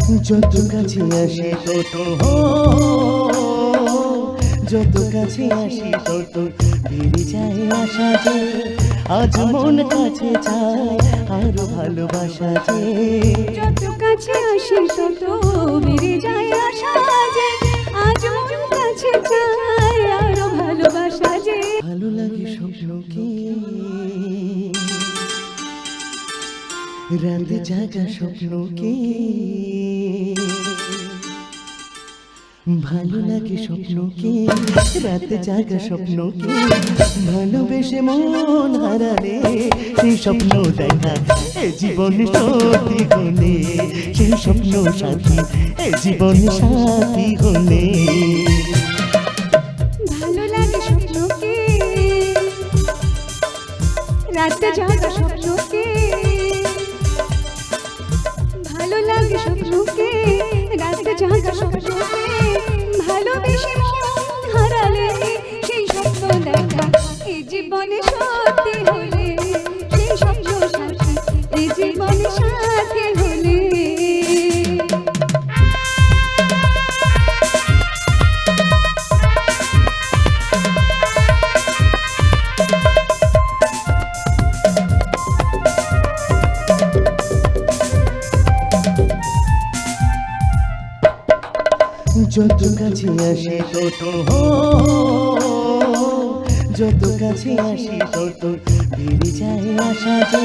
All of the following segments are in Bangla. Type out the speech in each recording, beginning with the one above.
যত কাছে আসি তত যত কাছে আসি তত বেড়ে যায় আশা যে আজ মন কাছে চায় আরো ভালোবাসা যে। যত কাছে আসি তত বেড়ে যায় আশা যে আজ মন কাছে চায় আরো ভালোবাসা যে। ভালো লাগে স্বপ্নকে রাতে জাগা স্বপ্নকে, ভালো লাগে স্বপ্নকে রাতে জাগা স্বপ্নকে, ভালোবেসে মন হারালে সেই স্বপ্ন দেখা এ জীবন সত্যি হলে, সেই স্বপ্ন সাথী এ জীবন সাথী হলে। ভালো লাগে স্বপ্নকে রাতে জাগা স্বপ্নকে, ভালো লাগে স্বপ্নকে রাতে জাগা স্বপ্নকে, ভালোবেসে মন হারালে সেই স্বপ্ন দেখা এ জীবনে সত্যি হলে, সেই স্বপ্ন সাথী এ জীবনে সাথী হলে। যত কাছে আসি তত যত কাছে আসি তত বেড়ে যায় আশা যে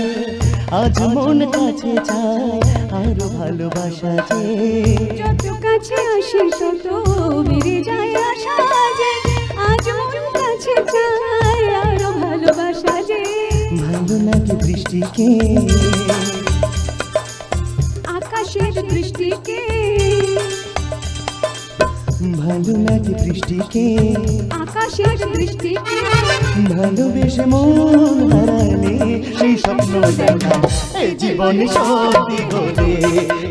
আজ মন কাছে চায় আরো ভালোবাসা যে। যত কাছে আসি তত বেড়ে যায় আশা যে আজ মন কাছে চায় আরো ভালোবাসা যে। ভালো লাগে বৃষ্টিকে আকাশের দৃষ্টিকে, ভালো লাগে বৃষ্টিকে আকাশের দৃষ্টিকে, ভালোবেসে মন হারালে সেই স্বপ্ন দেখা এই জীবনে সত্যি হলে,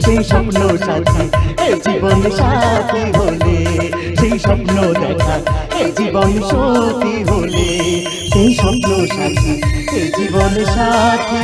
সেই স্বপ্ন সাথী এই জীবনে সাথী হলে, সেই স্বপ্ন দেখা এই জীবন সত্যি হলে, সেই স্বপ্ন সাথী এই জীবনে সাথী।